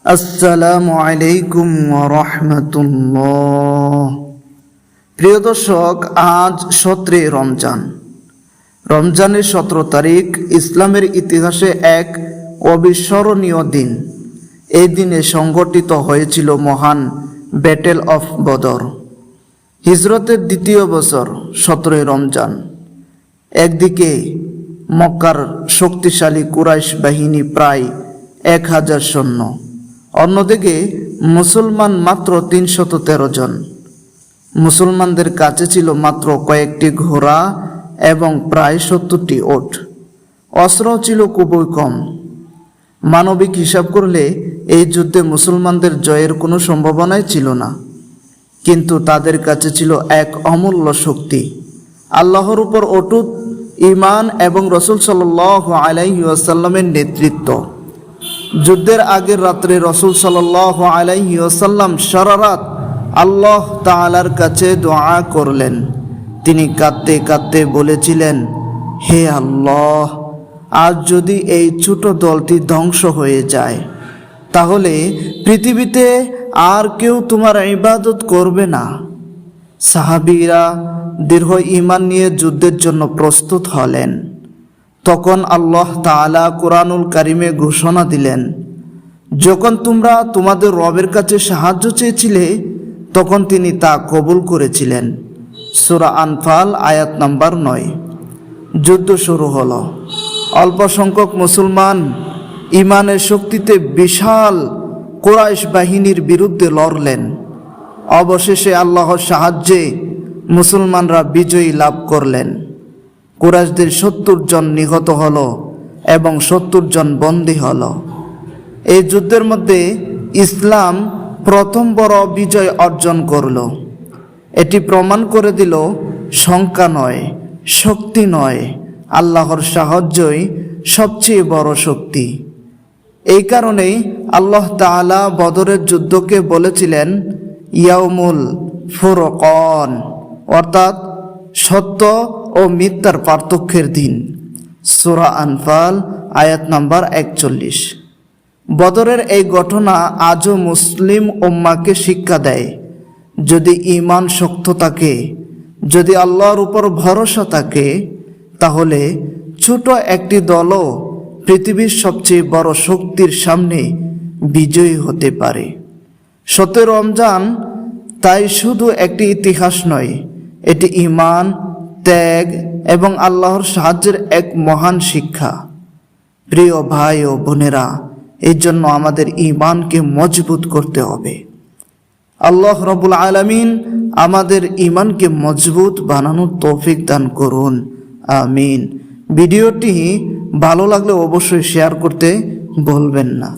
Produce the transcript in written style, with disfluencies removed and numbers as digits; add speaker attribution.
Speaker 1: আসসালামু আলাইকুম ওয়া রাহমাতুল্লাহ। প্রিয় দর্শক, আজ 17 রমজান। রমজানের 17 তারিখ ইসলামের ইতিহাসে এক অবিস্মরণীয় দিন। এই দিনে সংগঠিত হয়েছিল মহান ব্যাটেল অফ বদর। হিজরতের দ্বিতীয় বছর 17 রমজান। একদিকে মক্কার শক্তিশালী কুরাইশ বাহিনী প্রায় 1000 সৈন্য, অন্যদিকে মুসলমান মাত্র 313 জন। মুসলমানদের কাছে ছিল মাত্র কয়েকটি ঘোড়া এবং প্রায় 70টি ওট। অস্ত্র ছিল খুবই কম। মানবিক হিসাব করলে এই যুদ্ধে মুসলমানদের জয়ের কোনো সম্ভাবনাই ছিল না, কিন্তু তাদের কাছে ছিল এক অমূল্য শক্তি, আল্লাহর উপর অটুট ঈমান এবং রাসূল সাল্লাল্লাহু আলাইহি ওয়াসাল্লামের নেতৃত্ব। যুদ্ধের আগের রাত্রে রাসূল সাল্লাল্লাহু আলাইহি ওয়াসাল্লাম সারা রাত আল্লাহ তাআলার কাছে দোয়া করলেন। তিনি কাঁদতে কাঁদতে বলেছিলেন, হে আল্লাহ, আজ যদি এই ছোট দলটি ধ্বংস হয়ে যায়, তাহলে পৃথিবীতে আর কেউ তোমার ইবাদত করবে না। সাহাবীরা দৃঢ় ঈমান নিয়ে যুদ্ধের জন্য প্রস্তুত হলেন। তখন আল্লাহ তাআলা কুরআনুল কারিমে ঘোষণা দিলেন, যখন তোমরা তোমাদের রবের কাছে সাহায্য চেয়েছিলে, তখন তিনি তা কবুল করেছিলেন। সূরা আনফাল আয়াত নাম্বার 9। যুদ্ধ শুরু হলো। অল্প সংখ্যক মুসলমান ঈমানের শক্তিতে বিশাল কুরাইশ বাহিনীর বিরুদ্ধে লড়লেন। অবশেষে আল্লাহর সাহায্যে মুসলমানরা বিজয়ী লাভ করলেন। কুরাইশদের 70 জন নিহত হলো এবং 70 জন বন্দী হলো। এই যুদ্ধের মধ্যে ইসলাম প্রথম বড় বিজয় অর্জন করল। এটি প্রমাণ করে দিল, সংখ্যা নয়, শক্তি নয়, আল্লাহর সাহায্যই সবচেয়ে বড় শক্তি। এই কারণেই আল্লাহ তাআলা বদরের যুদ্ধকে বলেছিলেন ইয়াউমুল ফুরকান, অর্থাৎ সত্য ও মিথ্যার পার্থক্যের দিন। সূরা আনফাল আয়াত নাম্বার 41। বদরের এই ঘটনা আজও মুসলিম উম্মাহকে শিক্ষা দেয়, যদি ঈমান শক্ত থাকে, যদি আল্লাহর উপর ভরসা থাকে, তাহলে ছোট একটি দলও পৃথিবীর সবচেয়ে বড় শক্তির সামনে বিজয়ী হতে পারে। 17 রমজান তাই শুধু একটি ইতিহাস নয়, এটি ঈমান, ত্যাগ এবং আল্লাহর সাহায্যের এক মহান শিক্ষা। প্রিয় ভাই ও বোনেরা, এই জন্য আমাদের ঈমানকে মজবুত করতে হবে। আল্লাহ রাব্বুল আলামিন আমাদের ঈমানকে মজবুত বানানোর তৌফিক দান করুন, আমিন। ভিডিওটি ভালো লাগলে অবশ্যই শেয়ার করতে ভুলবেন না।